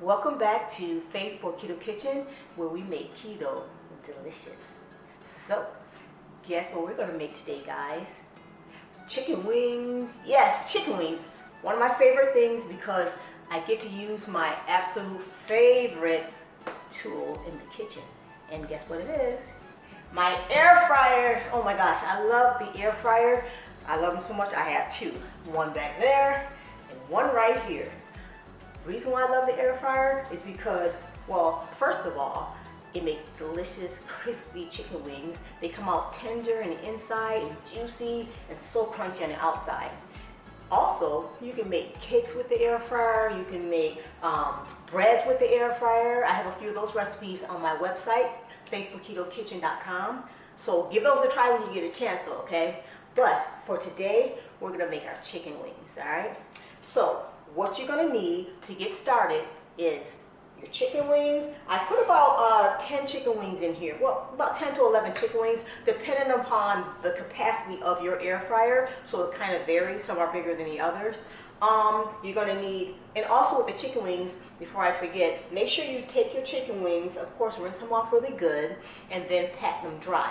Welcome back to Faith for Keto Kitchen, where we make keto delicious. So, guess what we're going to make today, guys? Chicken wings. Yes, chicken wings. One of my favorite things because I get to use my absolute favorite tool in the kitchen. And guess what it is? My air fryer. Oh my gosh, I love the air fryer. I love them so much. I have two. One back there and one right here. The reason why I love the air fryer is because, well, first of all, it makes delicious, crispy chicken wings. They come out tender on the inside and juicy and so crunchy on the outside. Also, you can make cakes with the air fryer. You can make breads with the air fryer. I have a few of those recipes on my website, faithfulketokitchen.com. So give those a try when you get a chance though, okay? But for today, we're gonna make our chicken wings, all right? So what you're gonna need to get started is your chicken wings. I put about 10 chicken wings in here. Well, about 10 to 11 chicken wings, depending upon the capacity of your air fryer. So it kind of varies. Some are bigger than the others. You're gonna need, and also with the chicken wings, before I forget, make sure you take your chicken wings, of course, rinse them off really good, and then pat them dry.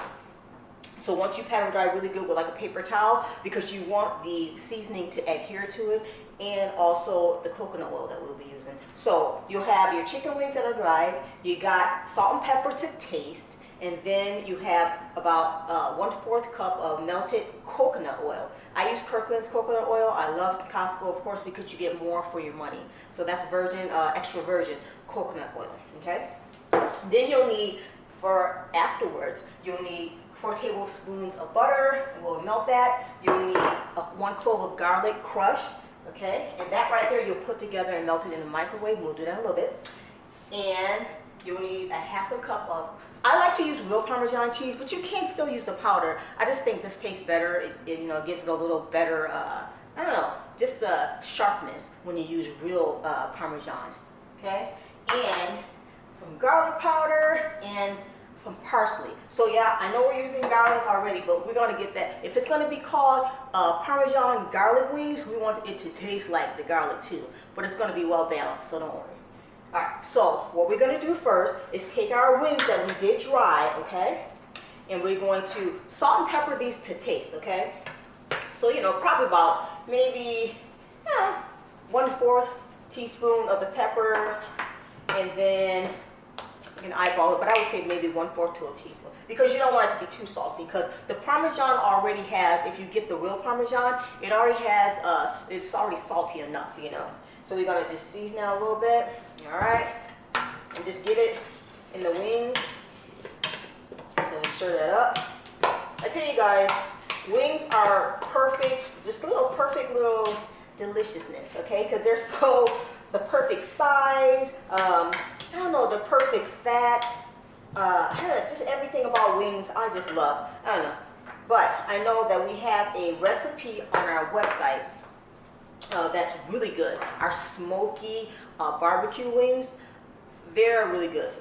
So once you pat them dry really good with like a paper towel, because you want the seasoning to adhere to it, and also the coconut oil that we'll be using. So you'll have your chicken wings that are dried, you got salt and pepper to taste, and then you have about 1/4 cup of melted coconut oil. I use Kirkland's coconut oil. I love Costco, of course, because you get more for your money. So that's virgin, extra virgin coconut oil, okay? Then you'll need, for afterwards, you'll need 4 tablespoons of butter, and we'll melt that. You'll need 1 clove of garlic crushed, okay? And that right there you'll put together and melt it in the microwave. We'll do that in a little bit. And you'll need 1/2 cup of, I like to use real Parmesan cheese, but you can still use the powder. I just think this tastes better. It gives it a little better, I don't know, just sharpness when you use real Parmesan, okay? And some garlic powder and some parsley. So yeah, I know we're using garlic already, but we're gonna get that. If it's gonna be called Parmesan garlic wings, we want it to taste like the garlic too, but it's gonna be well balanced, so don't worry. All right, so what we're gonna do first is take our wings that we did dry, okay? And we're going to salt and pepper these to taste, okay? So, probably about maybe 1/4 teaspoon of the pepper, and then you can eyeball it, but I would say maybe 1/4 to a teaspoon, because you don't want it to be too salty, because the Parmesan already has, if you get the real Parmesan, it already has, it's already salty enough, So we're gonna just season it a little bit, all right? And just get it in the wings. So stir that up. I tell you guys, wings are perfect, just perfect little deliciousness, okay? Because they're so, the perfect size, I don't know, the perfect fat, just everything about wings I just love. I don't know. But I know that we have a recipe on our website that's really good. Our smoky barbecue wings, they're really good.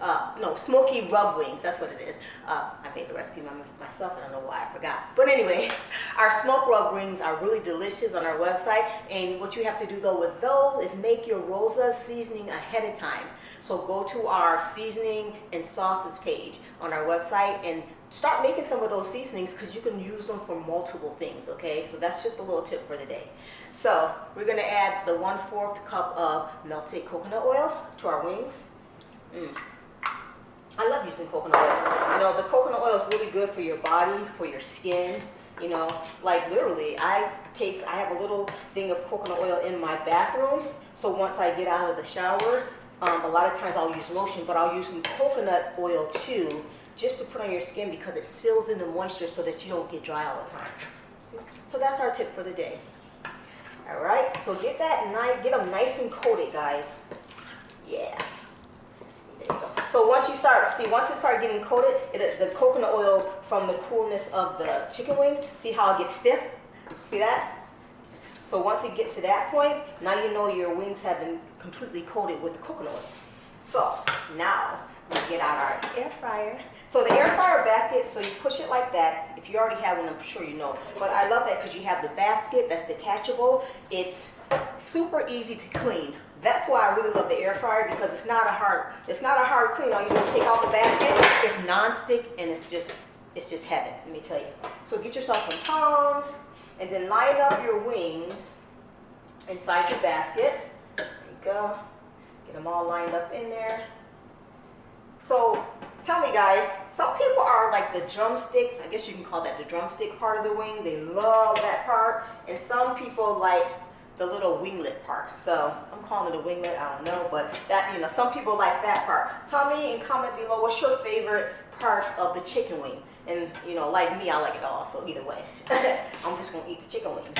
No, smoky rub wings, that's what it is. I made the recipe myself, I don't know why I forgot. But anyway, our smoke rub wings are really delicious on our website. And what you have to do though with those is make your Rosa seasoning ahead of time. So go to our seasoning and sauces page on our website and start making some of those seasonings, because you can use them for multiple things, okay? So that's just a little tip for today. So we're gonna add the 1/4 cup of melted coconut oil to our wings. I love using coconut oil. The coconut oil is really good for your body, for your skin. Like literally, I have a little thing of coconut oil in my bathroom. So once I get out of the shower, a lot of times I'll use lotion, but I'll use some coconut oil too, just to put on your skin, because it seals in the moisture so that you don't get dry all the time. See? So that's our tip for the day. All right, so get them nice and coated, guys. Yeah. There you go. So once it starts getting coated, the coconut oil from the coolness of the chicken wings, see how it gets stiff? See that? So once it gets to that point, now you know your wings have been completely coated with the coconut oil. So now we get out our air fryer. So the air fryer basket, so you push it like that. If you already have one, I'm sure you know. But I love that because you have the basket that's detachable. It's super easy to clean. That's why I really love the air fryer, because it's not a hard clean. All you do is take out the basket. It's non-stick and it's just heaven, let me tell you. So get yourself some tongs and then line up your wings inside your basket. There you go. Get them all lined up in there. So tell me guys, some people are like the drumstick, I guess you can call that the drumstick part of the wing. They love that part. And some people like the little winglet part. So I'm calling it a winglet, I don't know, but that, you know, some people like that part. Tell me in comment below, what's your favorite part of the chicken wing? And you know, like me, I like it all, so either way. I'm just gonna eat the chicken wings.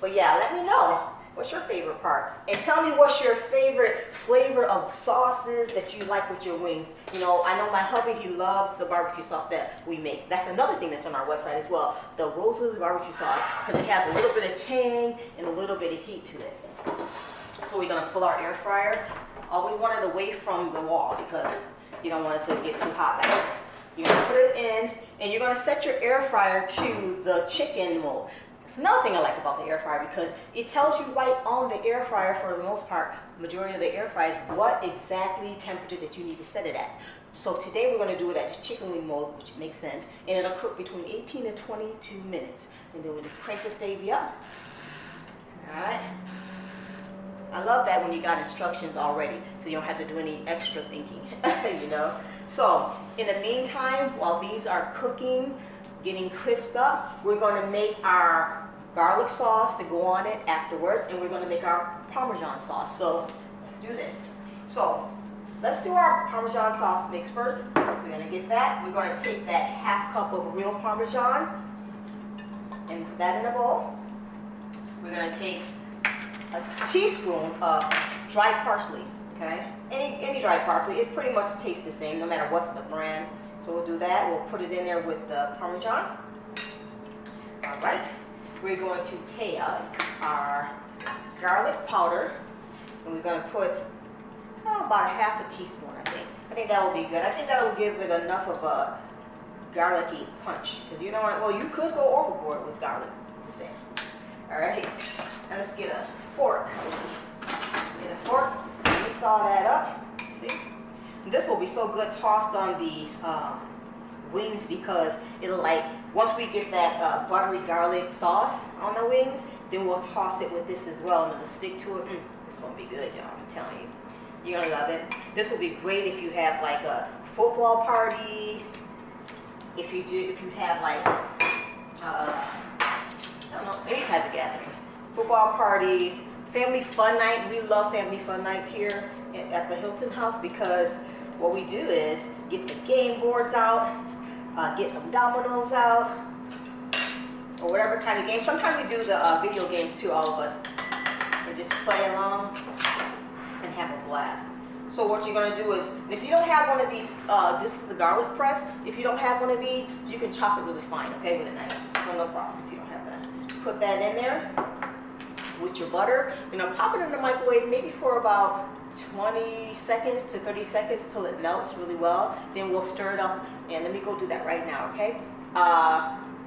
But yeah, let me know, what's your favorite part? And tell me what's your favorite flavor of sauces that you like with your wings. You know, I know my hubby, he loves the barbecue sauce that we make. That's another thing that's on our website as well. The Rosa's barbecue sauce, because it has a little bit of tang and a little bit of heat to it. So we're gonna pull our air fryer. Always want it away from the wall because you don't want it to get too hot back there. You're gonna put it in and you're gonna set your air fryer to the chicken mold. That's another thing I like about the air fryer, because it tells you right on the air fryer, for the most part, majority of the air fryers, what exactly temperature that you need to set it at. So today we're gonna do it at the chicken wing mold, which makes sense, and it'll cook between 18 and 22 minutes. And then we'll just crank this baby up. All right. I love that when you got instructions already, so you don't have to do any extra thinking, you know. So in the meantime, while these are cooking, getting crisped up, we're going to make our garlic sauce to go on it afterwards, and we're going to make our Parmesan sauce. So let's do this. So let's do our Parmesan sauce mix first. We're going to get that. We're going to take that half cup of real Parmesan and put that in a bowl. We're going to take a teaspoon of dry parsley, okay? Any dry parsley, it's pretty much tastes the same no matter what's the brand. So we'll do that. We'll put it in there with the Parmesan. All right. We're going to take our garlic powder, and we're going to put about a half a teaspoon, I think. I think that will be good. I think that will give it enough of a garlicky punch. Because you know what? Well, you could go overboard with garlic. Just saying. All right. Now let's get a fork. Get a fork. Mix all that up. See? This will be so good tossed on the wings, because it'll, like, once we get that buttery garlic sauce on the wings, then we'll toss it with this as well, and it'll stick to it. This is gonna be good, y'all. I'm telling you, you're gonna love it. This will be great if you have like a football party. If you have like I don't know, any type of gathering, football parties, family fun night. We love family fun nights here at the Hilton House, because what we do is get the game boards out, get some dominoes out, or whatever type of game. Sometimes we do the video games too, all of us, and just play along and have a blast. So what you're gonna do is, if you don't have one of these, this is the garlic press. If you don't have one of these, you can chop it really fine, okay, with a knife. So no problem if you don't have that. Put that in there with your butter. You know, pop it in the microwave maybe for about 20 seconds to 30 seconds till it melts really well. Then we'll stir it up, and let me go do that right now, okay?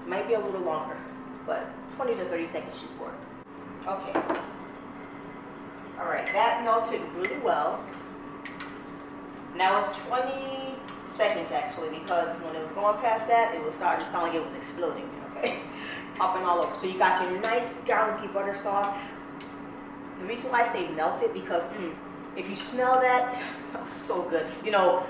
Might be a little longer, but 20 to 30 seconds should work. Okay. All right, that melted really well. Now it's 20 seconds actually, because when it was going past that, it was starting to sound like it was exploding, okay? Popping all over. So you got your nice garlicky butter sauce. The reason why I say melted, because if you smell that, it smells so good. You know,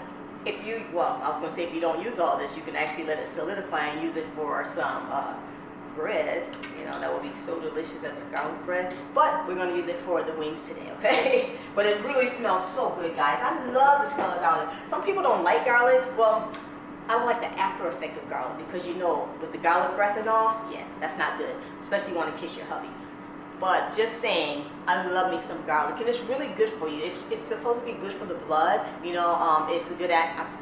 if you, well, I was going to say if you don't use all this, you can actually let it solidify and use it for some bread. You know, that would be so delicious as a garlic bread. But we're going to use it for the wings today, okay? But it really smells so good, guys. I love the smell of garlic. Some people don't like garlic. Well, I don't like the after effect of garlic, because you know, with the garlic breath and all, yeah, that's not good. Especially you want to kiss your hubby. But just saying, I love me some garlic, and it's really good for you. It's supposed to be good for the blood. You know, it's a good,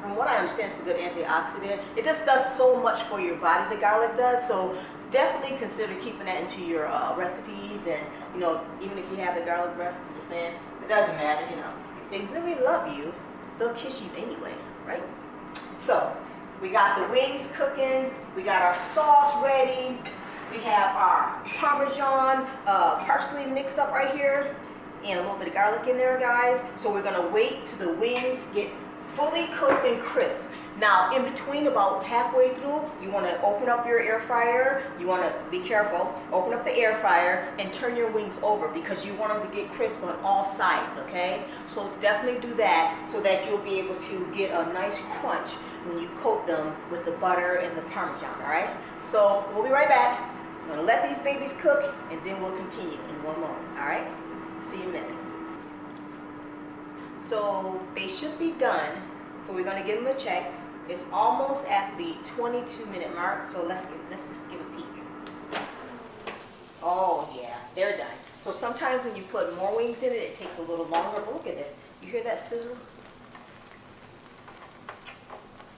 from what I understand, it's a good antioxidant. It just does so much for your body, the garlic does. So definitely consider keeping that into your recipes. And, you know, even if you have the garlic breath, I'm just saying, it doesn't matter, you know. If they really love you, they'll kiss you anyway, right? So we got the wings cooking. We got our sauce ready. We have our Parmesan, parsley mixed up right here. and a little bit of garlic in there, guys. So we're gonna wait till the wings get fully cooked and crisp. Now, in between, about halfway through, you want to open up your air fryer. You want to be careful. Open up the air fryer and turn your wings over because you want them to get crisp on all sides, okay? So definitely do that so that you'll be able to get a nice crunch when you coat them with the butter and the Parmesan, all right? So we'll be right back. I'm going to let these babies cook, and then we'll continue in one moment, all right? See you in a minute. So they should be done. So we're going to give them a check. It's almost at the 22-minute mark, so let's just give a peek. Oh yeah, they're done. So sometimes when you put more wings in it, it takes a little longer. But look at this. You hear that sizzle?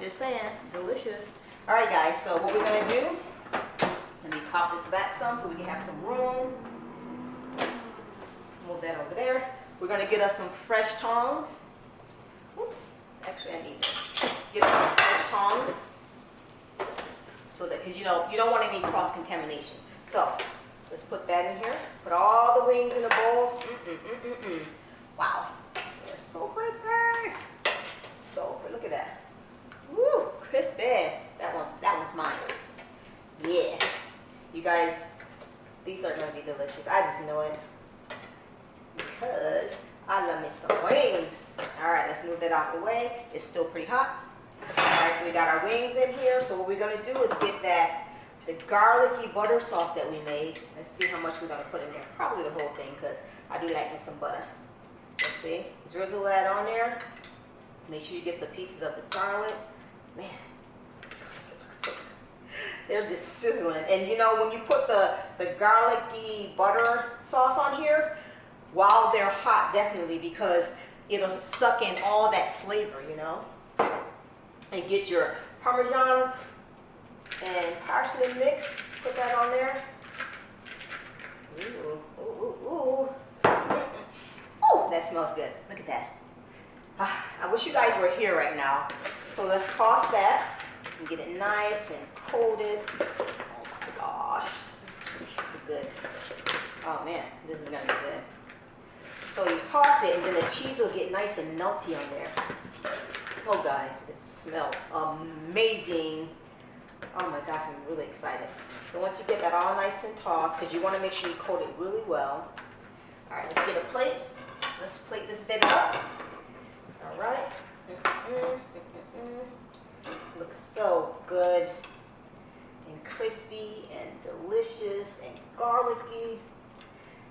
Just saying, delicious. All right, guys. So what we're gonna do? Let me pop this back some so we can have some room. Move that over there. We're gonna get us some fresh tongs. Oops. Actually, I need to get some fresh tongs so that, because you don't want any cross contamination. So let's put that in here. Put all the wings in a bowl. Wow, they're so crispy. So look at that. Woo, crispy. That one's mine. Yeah, you guys, these are gonna be delicious. I just know it because I love me some wings. All right, let's move that out the way. It's still pretty hot. All right, so we got our wings in here. So what we're gonna do is get the garlicky butter sauce that we made. Let's see how much we're gonna put in there. Probably the whole thing, because I do like me some butter. Let's see, drizzle that on there. Make sure you get the pieces of the garlic. Man, they're just sizzling. And when you put the garlicky butter sauce on here, while they're hot, definitely, because it'll suck in all that flavor, and get your Parmesan and parsley mix. Put that on there. Ooh, ooh, ooh, ooh. Oh, that smells good. Look at that. I wish you guys were here right now. So let's toss that and get it nice and coated. Oh my gosh, this is so good. Oh man, this is gonna be good. So you toss it, and then the cheese will get nice and melty on there. Oh guys, it smells amazing. Oh my gosh, I'm really excited. So once you get that all nice and tossed, because you want to make sure you coat it really well. All right, let's get a plate. Let's plate this baby up. All right. Looks so good and crispy and delicious and garlicky.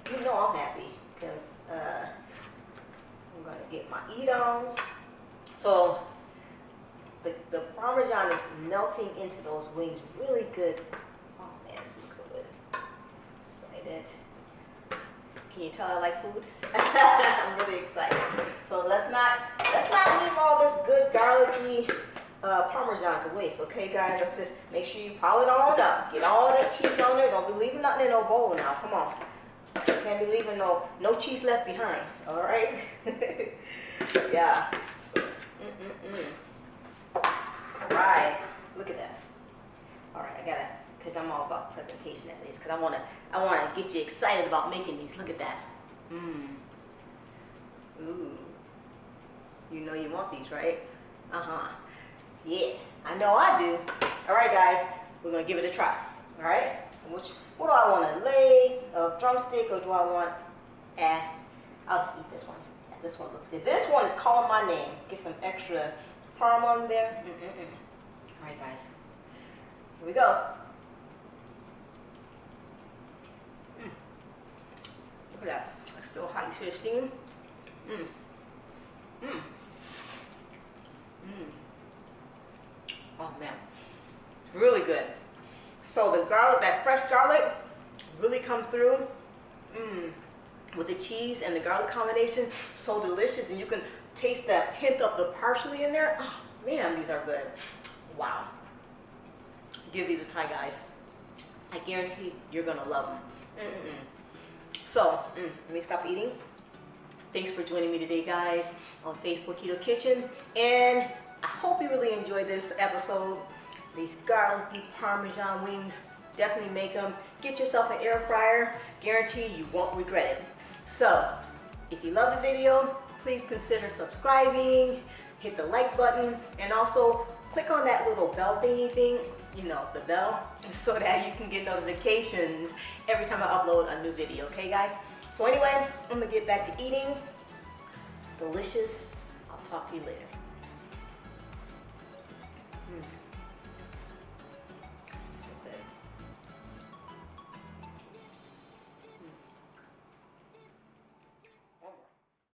I'm happy because I'm going to get my eat on. So the Parmesan is melting into those wings really good. Oh man, this looks so good. Excited. Can you tell I like food? I'm really excited. So let's not leave all this good garlicky Parmesan to waste, okay guys? Let's just make sure you pile it on up. Get all that cheese on there. Don't be leaving nothing in no bowl now. Come on. Can't be leaving no cheese left behind. All right. Yeah. So, All right. Look at that. All right. I gotta, because I'm all about presentation at least. Because I wanna get you excited about making these. Look at that. Ooh. You want these, right? Yeah. I know I do. All right, guys. We're gonna give it a try. All right. So what do I want? A leg, a drumstick, or do I want? I'll just eat this one. Yeah, this one looks good. This one is calling my name. Get some extra parm on there. All right, guys. Here we go. Look at that. It's still hot. You see the steam? Oh man, it's really good. So the garlic, that fresh garlic, really comes through. With the cheese and the garlic combination, so delicious, and you can taste that hint of the parsley in there. Oh man, these are good. Wow. Give these a try, guys. I guarantee you're gonna love them. So let me stop eating. Thanks for joining me today, guys, on Facebook Keto Kitchen, and I hope you really enjoyed this episode. These garlicky Parmesan wings, definitely make them. Get yourself an air fryer. Guarantee you won't regret it. So If you love the video, please consider subscribing, hit the like button, and also click on that little bell thingy thing, you know, the bell, so that you can get notifications every time I upload a new video, okay guys? So anyway, I'm gonna get back to eating. Delicious. I'll talk to you later.